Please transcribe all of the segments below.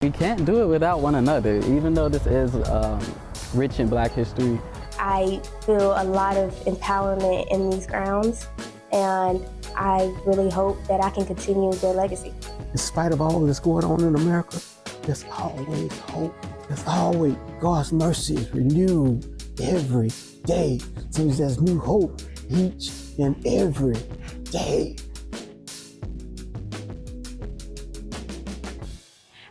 We can't do it without one another, even though this is rich in Black history. I feel a lot of empowerment in these grounds, and I really hope that I can continue their legacy. In spite of all that's going on in America, there's always hope. There's always God's mercy is renewed every day. So there's new hope each and every day.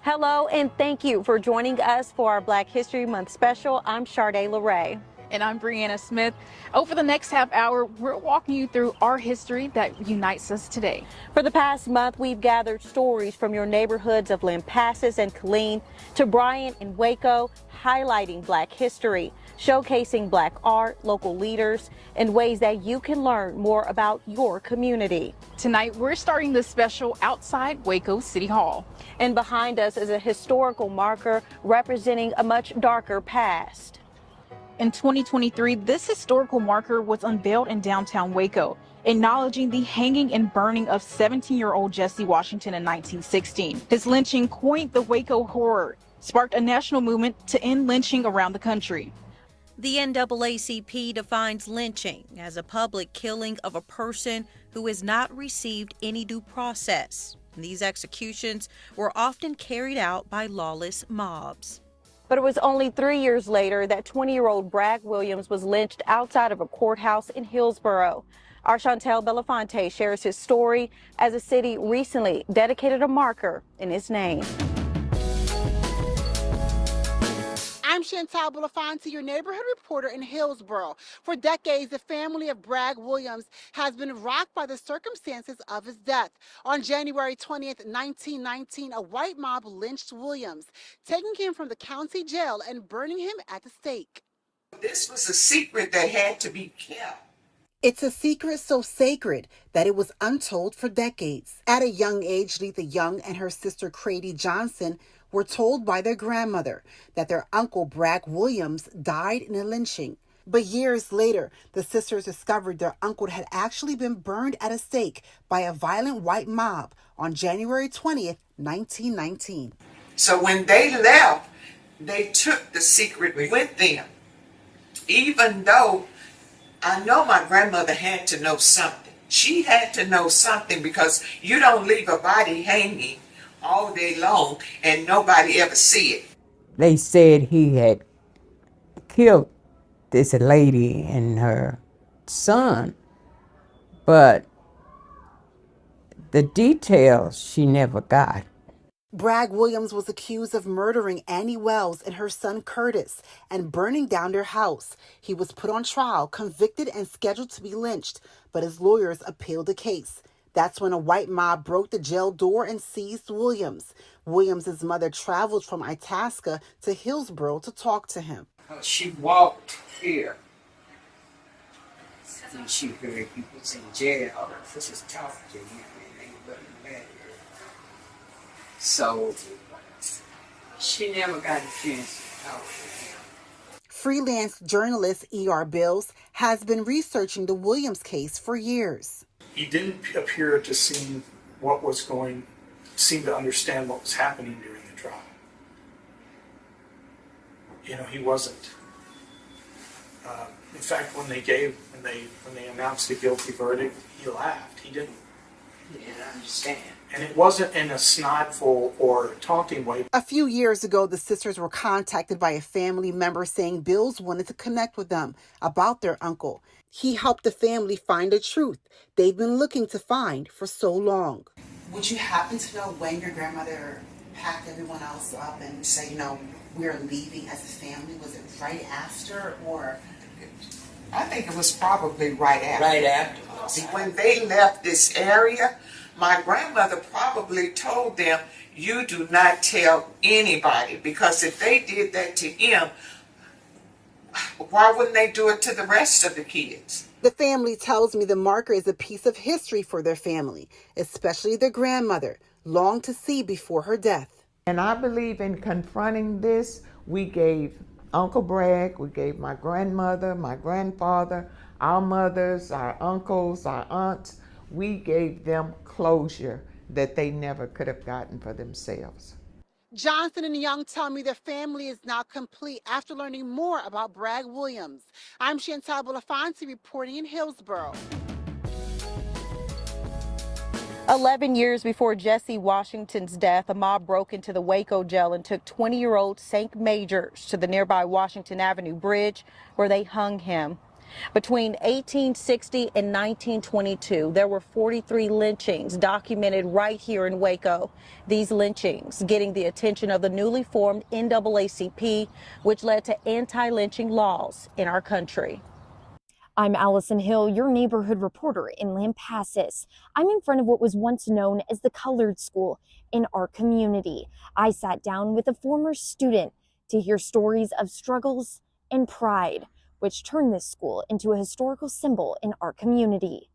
Hello, and thank you for joining us for our Black History Month special. I'm Sharday LeRae. And I'm Brianna Smith. Over the next half hour, we're walking you through our history that unites us today. For the past month, we've gathered stories from your neighborhoods of Lampasas and Killeen to Bryant and Waco, highlighting Black history, showcasing Black art, local leaders, and ways that you can learn more about your community. Tonight, we're starting this special outside Waco City Hall. And behind us is a historical marker representing a much darker past. In 2023, this historical marker was unveiled in downtown Waco, acknowledging the hanging and burning of 17-year-old Jesse Washington in 1916. His lynching, coined the Waco Horror, sparked a national movement to end lynching around the country. The NAACP defines lynching as a public killing of a person who has not received any due process. These executions were often carried out by lawless mobs. But it was only 3 years later that 20-year-old Bragg Williams was lynched outside of a courthouse in Hillsborough. Our Chantel Belafonte shares his story as a city recently dedicated a marker in his name. I'm Chantal Belafonte, your neighborhood reporter in Hillsborough. For decades, the family of Bragg Williams has been rocked by the circumstances of his death. On January 20th, 1919, a white mob lynched Williams, taking him from the county jail and burning him at the stake. This was a secret that had to be kept. It's a secret so sacred that it was untold for decades. At a young age, Letha Young and her sister Crady Johnson were told by their grandmother that their uncle Bragg Williams died in a lynching. But years later, the sisters discovered their uncle had actually been burned at a stake by a violent white mob on January 20th, 1919. So when they left, they took the secret with them. Even though I know my grandmother had to know something. She had to know something, because you don't leave a body hanging all day long and nobody ever see it. They said he had killed this lady and her son, but the details she never got. Bragg Williams was accused of murdering Annie Wells and her son Curtis and burning down their house. He was put on trial, convicted, and scheduled to be lynched, but his lawyers appealed the case. That's when a white mob broke the jail door and seized Williams. Williams' mother traveled from Itasca to Hillsborough to talk to him. She walked here. And she heard he was in jail. This is talking to him, and they wouldn't let her. So she never got a chance to talk to him. Freelance journalist E.R. Bills has been researching the Williams case for years. He didn't appear to seem to understand what was happening during the trial. You know, he wasn't. In fact, when they announced the guilty verdict, he laughed. He didn't understand. And it wasn't in a snideful or taunting way. A few years ago, the sisters were contacted by a family member saying Bills wanted to connect with them about their uncle. He helped the family find the truth they've been looking to find for so long. Would you happen to know when your grandmother packed everyone else up and said, you know, we're leaving as a family? Was it right after, or? I think it was probably right after. Right after. When they left this area, my grandmother probably told them, you do not tell anybody, because if they did that to him, why wouldn't they do it to the rest of the kids? The family tells me the marker is a piece of history for their family, especially their grandmother, longed to see before her death. And I believe in confronting this. We gave Uncle Bragg, we gave my grandmother, my grandfather, our mothers, our uncles, our aunts, we gave them closure that they never could have gotten for themselves. Johnson and Young tell me their family is now complete after learning more about Bragg Williams. I'm Chantal Belafonte reporting in Hillsborough. 11 years before Jesse Washington's death, a mob broke into the Waco jail and took 20-year-old St. Majors to the nearby Washington Avenue Bridge, where they hung him. Between 1860 and 1922, there were 43 lynchings documented right here in Waco. These lynchings getting the attention of the newly formed NAACP, which led to anti-lynching laws in our country. I'm Allison Hill, your neighborhood reporter in Lampasas. I'm in front of what was once known as the Colored School in our community. I sat down with a former student to hear stories of struggles and pride, which turned this school into a historical symbol in our community.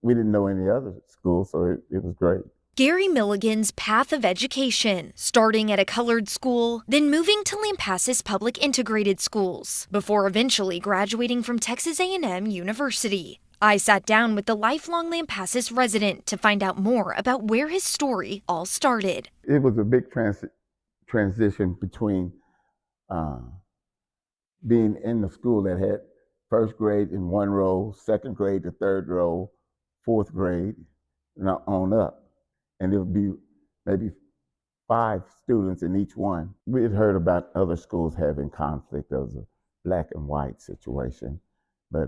We didn't know any other school, so it was great. Gary Milligan's path of education, starting at a colored school, then moving to Lampasas Public Integrated Schools, before eventually graduating from Texas A&M University. I sat down with the lifelong Lampasas resident to find out more about where his story all started. It was a big transition between being in the school that had first grade in one row, second grade to third row, fourth grade, and on up. And it would be maybe 5 students in each one. We had heard about other schools having conflict. There was a black and white situation, but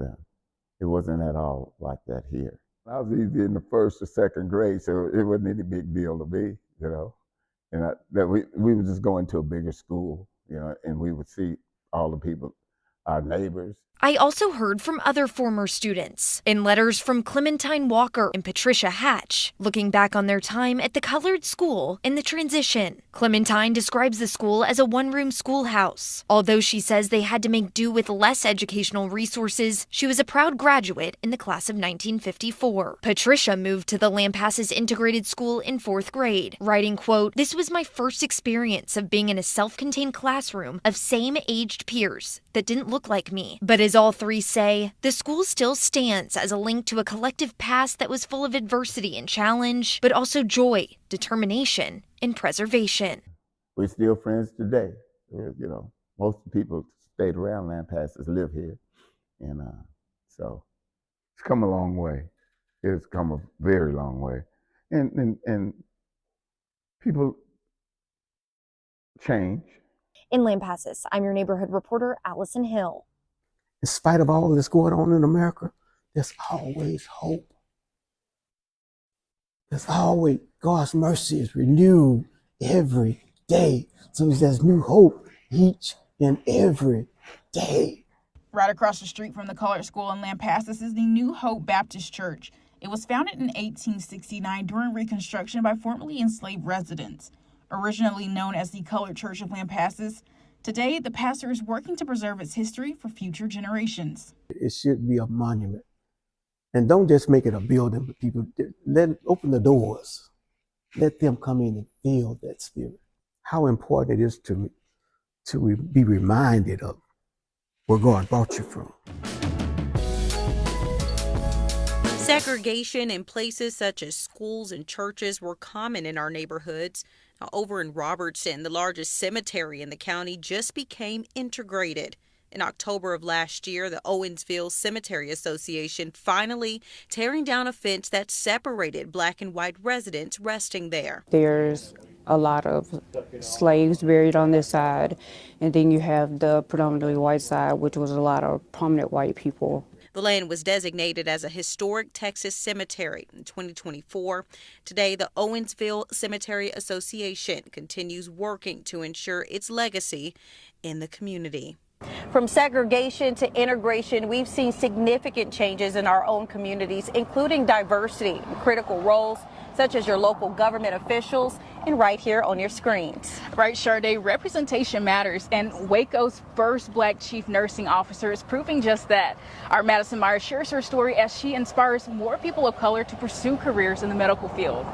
it wasn't at all like that here. I was either in the first or second grade, so it wasn't any big deal to me, you know. And that we would just go into a bigger school, you know, and we would see all the people, our neighbors. I also heard from other former students in letters from Clementine Walker and Patricia Hatch, looking back on their time at the colored school and the transition. Clementine describes the school as a one-room schoolhouse. Although she says they had to make do with less educational resources, she was a proud graduate in the class of 1954. Patricia moved to the Lampasas Integrated School in 4th grade, writing, quote, "This was my first experience of being in a self-contained classroom of same-aged peers that didn't look like me. But as all three say, the school still stands as a link to a collective past that was full of adversity and challenge, but also joy, determination, and preservation." We're still friends today. You know, most of the people stayed around Lampasas live here. And so it's come a long way. It's come a very long way. And people change. In Lampasas, I'm your neighborhood reporter, Allison Hill. In spite of all that's going on in America, there's always hope. There's always, God's mercy is renewed every day. So there's new hope each and every day. Right across the street from the Colored School in Lampasas is the New Hope Baptist Church. It was founded in 1869 during Reconstruction by formerly enslaved residents. Originally known as the Colored Church of Lampasas, today the pastor is working to preserve its history for future generations. It should be a monument. And don't just make it a building, but people, open the doors. Let them come in and feel that spirit. How important it is to be reminded of where God brought you from. Segregation in places such as schools and churches were common in our neighborhoods. Now, over in Robertson, the largest cemetery in the county just became integrated. In October of last year, the Owensville Cemetery Association finally tearing down a fence that separated black and white residents resting there. There's a lot of slaves buried on this side, and then you have the predominantly white side, which was a lot of prominent white people. The land was designated as a historic Texas cemetery in 2024. Today, the Owensville Cemetery Association continues working to ensure its legacy in the community. From segregation to integration, we've seen significant changes in our own communities, including diversity in critical roles, such as your local government officials, and right here on your screens. Right, Sade, representation matters, and Waco's first black chief nursing officer is proving just that. Our Madison Myers shares her story as she inspires more people of color to pursue careers in the medical field.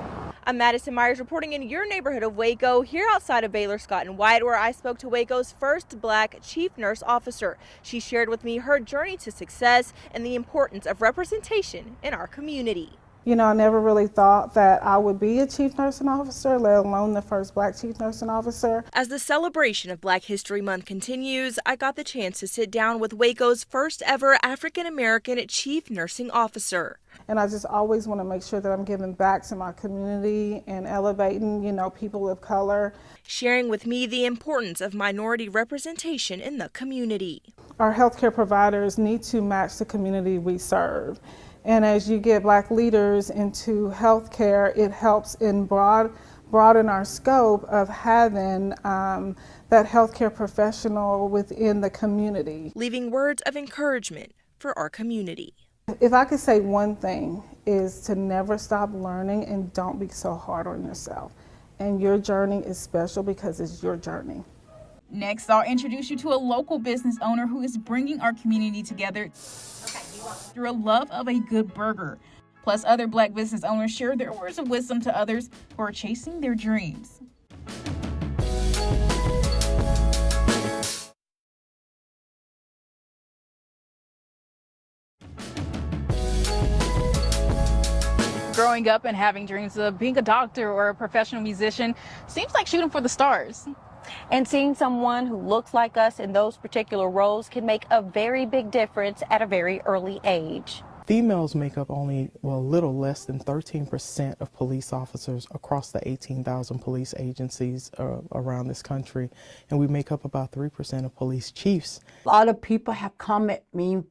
I'm Madison Myers reporting in your neighborhood of Waco, here outside of Baylor Scott & White, where I spoke to Waco's first black chief nurse officer. She shared with me her journey to success and the importance of representation in our community. You know, I never really thought that I would be a chief nursing officer, let alone the first Black chief nursing officer. As the celebration of Black History Month continues, I got the chance to sit down with Waco's first ever African American chief nursing officer. And I just always want to make sure that I'm giving back to my community and elevating, you know, people of color. Sharing with me the importance of minority representation in the community. Our healthcare providers need to match the community we serve. And as you get Black leaders into healthcare, it helps in broaden our scope of having that healthcare professional within the community. Leaving words of encouragement for our community. If I could say one thing, is to never stop learning and don't be so hard on yourself. And your journey is special because it's your journey. Next, I'll introduce you to a local business owner who is bringing our community together through a love of a good burger. Plus, other Black business owners share their words of wisdom to others who are chasing their dreams. Growing up and having dreams of being a doctor or a professional musician seems like shooting for the stars. And seeing someone who looks like us in those particular roles can make a very big difference at a very early age. Females make up only, a little less than 13% of police officers across the 18,000 police agencies around this country, and we make up about 3% of police chiefs. A lot of people have come at me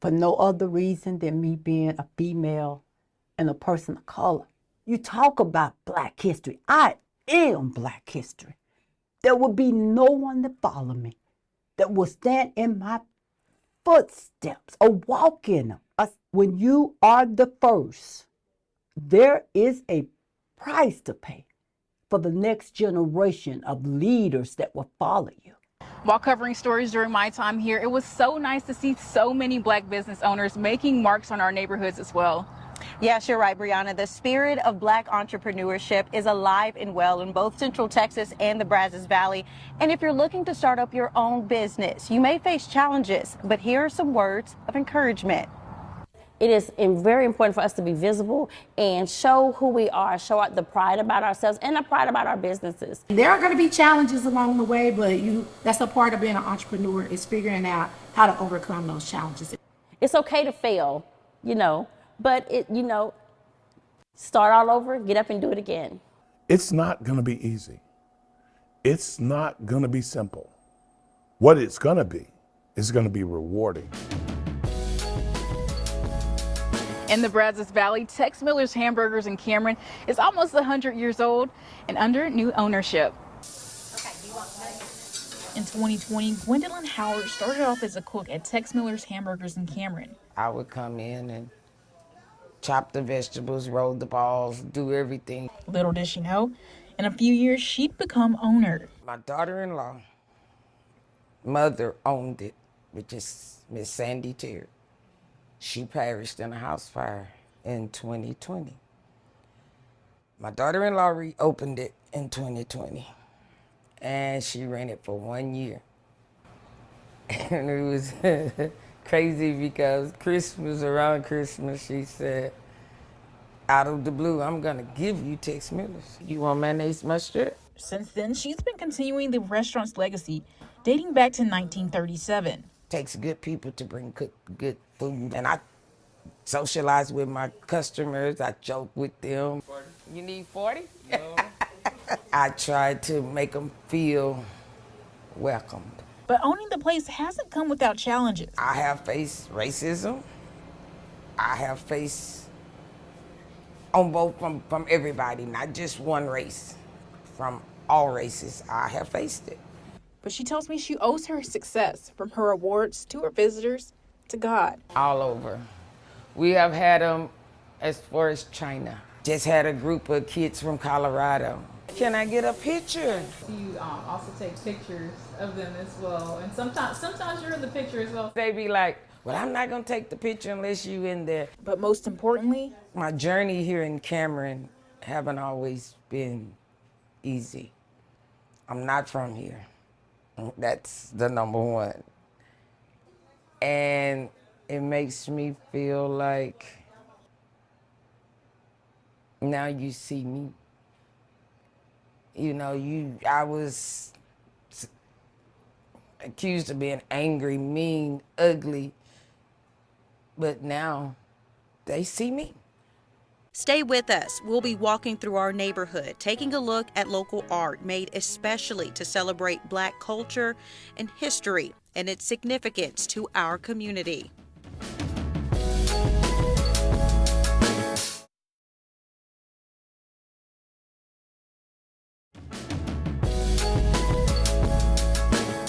for no other reason than me being a female and a person of color. You talk about Black history. I am Black history. There will be no one to follow me that will stand in my footsteps or walk in them. When you are the first, there is a price to pay for the next generation of leaders that will follow you. While covering stories during my time here, it was so nice to see so many Black business owners making marks on our neighborhoods as well. Yes, you're right, Brianna. The spirit of Black entrepreneurship is alive and well in both Central Texas and the Brazos Valley. And if you're looking to start up your own business, you may face challenges, but here are some words of encouragement. It is very important for us to be visible and show who we are, show out the pride about ourselves and the pride about our businesses. There are going to be challenges along the way, but that's a part of being an entrepreneur, is figuring out how to overcome those challenges. It's okay to fail, but start all over, get up and do it again. It's not going to be easy. It's not going to be simple. What it's going to be is going to be rewarding. In the Brazos Valley, Tex Miller's Hamburgers in Cameron is almost 100 years old and under new ownership. In 2020, Gwendolyn Howard started off as a cook at Tex Miller's Hamburgers in Cameron. I would come in and chop the vegetables, roll the balls, do everything. Little did she know, in a few years, she'd become owner. My daughter-in-law, mother owned it, which is Miss Sandy Terry. She perished in a house fire in 2020. My daughter-in-law reopened it in 2020, and she ran it for 1 year. And it was crazy because around Christmas, she said, out of the blue, I'm gonna give you Tex Miller's. You want mayonnaise mustard? Since then, she's been continuing the restaurant's legacy, dating back to 1937. Takes good people to bring good food, and I socialize with my customers. I joke with them. 40. You need 40? No. I try to make them feel welcomed. But owning the place hasn't come without challenges. I have faced racism. I have faced on both from everybody, not just one race, from all races. I have faced it. But she tells me she owes her success, from her awards to her visitors to God. All over. We have had them as far as China. Just had a group of kids from Colorado. Can I get a picture? You also take pictures of them as well. And sometimes you're in the picture as well. They be like, well, I'm not gonna take the picture unless you in there. But most importantly, my journey here in Cameron haven't always been easy. I'm not from here. That's the number one. And it makes me feel like Now you see me. You know, I was accused of being angry, mean, ugly, but now they see me. Stay with us. We'll be walking through our neighborhood, taking a look at local art made especially to celebrate Black culture and history and its significance to our community.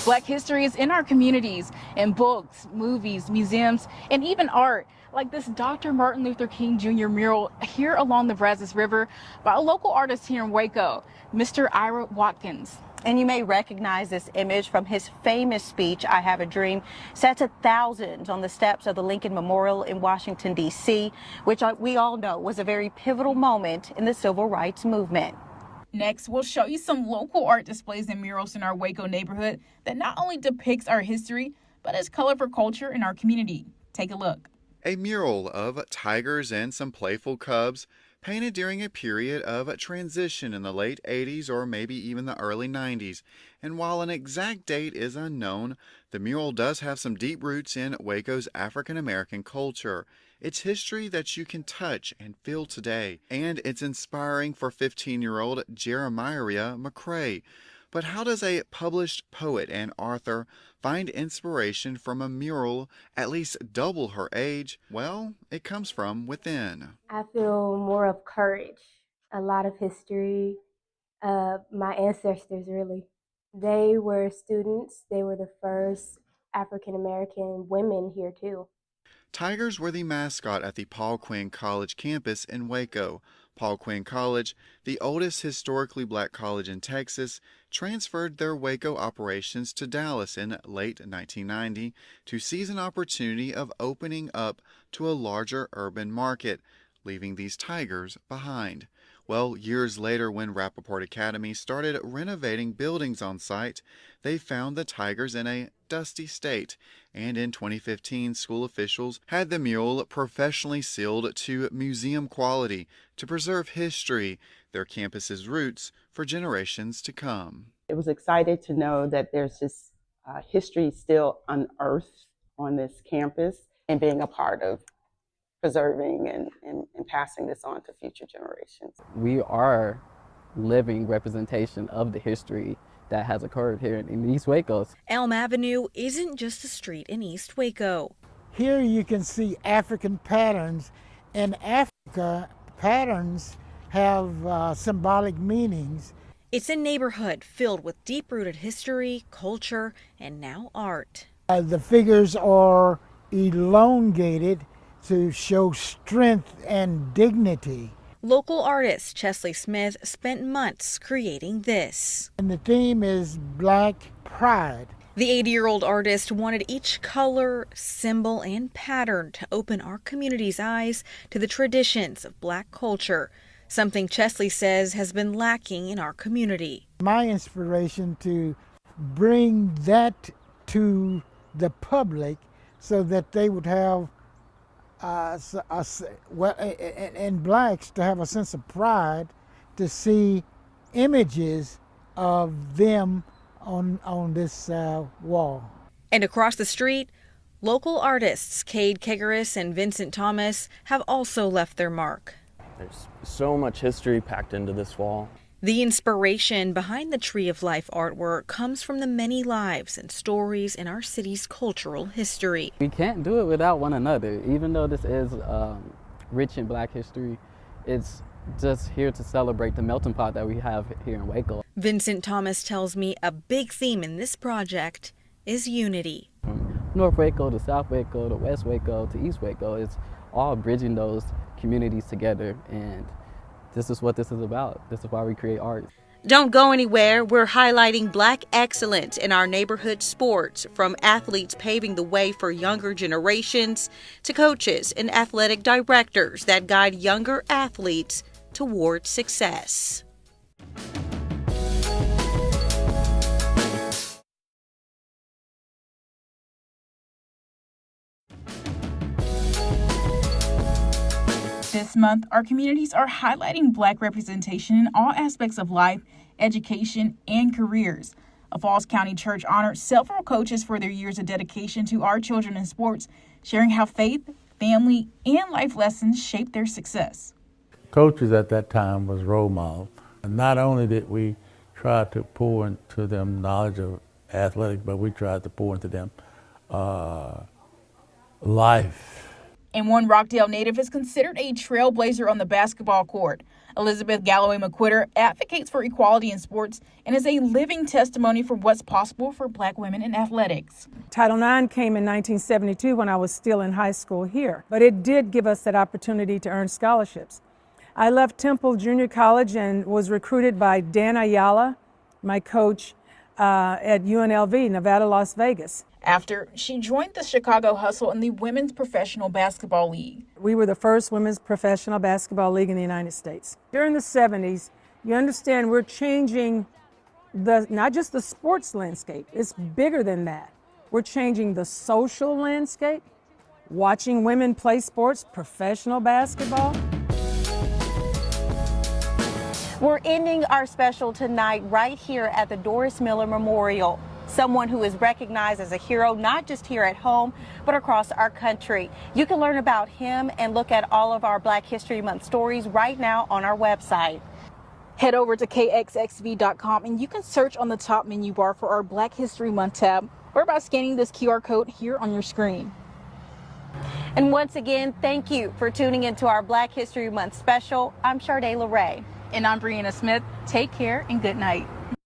Black history is in our communities, in books, movies, museums, and even art, like this Dr. Martin Luther King Jr. mural here along the Brazos River by a local artist here in Waco, Mr. Ira Watkins. And you may recognize this image from his famous speech, I Have a Dream, set to thousands on the steps of the Lincoln Memorial in Washington, D.C., which we all know was a very pivotal moment in the civil rights movement. Next, we'll show you some local art displays and murals in our Waco neighborhood that not only depicts our history, but is colorful culture in our community. Take a look. A mural of tigers and some playful cubs painted during a period of transition in the late 80s or maybe even the early 90s. And while an exact date is unknown, the mural does have some deep roots in Waco's African American culture. It's history that you can touch and feel today, and it's inspiring for 15-year-old Jeremiah McCrae. But how does a published poet and author find inspiration from a mural at least double her age? Well, it comes from within. I feel more of courage, a lot of history, my ancestors really. They were students, they were the first African American women here too. Tigers were the mascot at the Paul Quinn College campus in Waco. Paul Quinn College, the oldest historically black college in Texas, transferred their Waco operations to Dallas in late 1990 to seize an opportunity of opening up to a larger urban market, leaving these Tigers behind. Well, years later, when Rappaport Academy started renovating buildings on site, they found the Tigers in a dusty state, and in 2015, school officials had the mural professionally sealed to museum quality to preserve history, their campus's roots, for generations to come. It was excited to know that there's this history still unearthed on this campus, and being a part of preserving and passing this on to future generations. We are living representation of the history that has occurred here in East Waco. Elm Avenue isn't just a street in East Waco. Here you can see African patterns. In Africa, patterns have symbolic meanings. It's a neighborhood filled with deep-rooted history, culture, and now art. The figures are elongated to show strength and dignity. Local artist Chesley Smith spent months creating this. And the theme is Black Pride. The 80-year-old artist wanted each color, symbol, and pattern to open our community's eyes to the traditions of Black culture, something Chesley says has been lacking in our community. My inspiration to bring that to the public so that they would have and blacks to have a sense of pride to see images of them on this wall. And across the street, local artists Cade Kegaris and Vincent Thomas have also left their mark. There's so much history packed into this wall. The inspiration behind the Tree of Life artwork comes from the many lives and stories in our city's cultural history. We can't do it without one another. Even though this is rich in Black history, it's just here to celebrate the melting pot that we have here in Waco. Vincent Thomas tells me a big theme in this project is unity. From North Waco to South Waco to West Waco to East Waco, it's all bridging those communities together, and this is what this is about. This is why we create art. Don't go anywhere. We're highlighting Black excellence in our neighborhood sports, from athletes paving the way for younger generations to coaches and athletic directors that guide younger athletes towards success. This month, our communities are highlighting Black representation in all aspects of life, education, and careers. A Falls County church honored several coaches for their years of dedication to our children in sports, sharing how faith, family, and life lessons shaped their success. Coaches at that time was role models. Not only did we try to pour into them knowledge of athletics, but we tried to pour into them life. And one Rockdale native is considered a trailblazer on the basketball court. Elizabeth Galloway McQuitter advocates for equality in sports and is a living testimony for what's possible for Black women in athletics. Title IX came in 1972 when I was still in high school here, but it did give us that opportunity to earn scholarships. I left Temple Junior College and was recruited by Dan Ayala, my coach at UNLV, Nevada, Las Vegas. After, she joined the Chicago Hustle in the Women's Professional Basketball League. We were the first women's professional basketball league in the United States. During the 70s, you understand we're changing not just the sports landscape, it's bigger than that. We're changing the social landscape, watching women play sports, professional basketball. We're ending our special tonight right here at the Doris Miller Memorial. Someone who is recognized as a hero, not just here at home, but across our country. You can learn about him and look at all of our Black History Month stories right now on our website. Head over to KXXV.com and you can search on the top menu bar for our Black History Month tab or by scanning this QR code here on your screen. And once again, thank you for tuning into our Black History Month special. I'm Sharday LeRae. And I'm Brianna Smith. Take care and good night.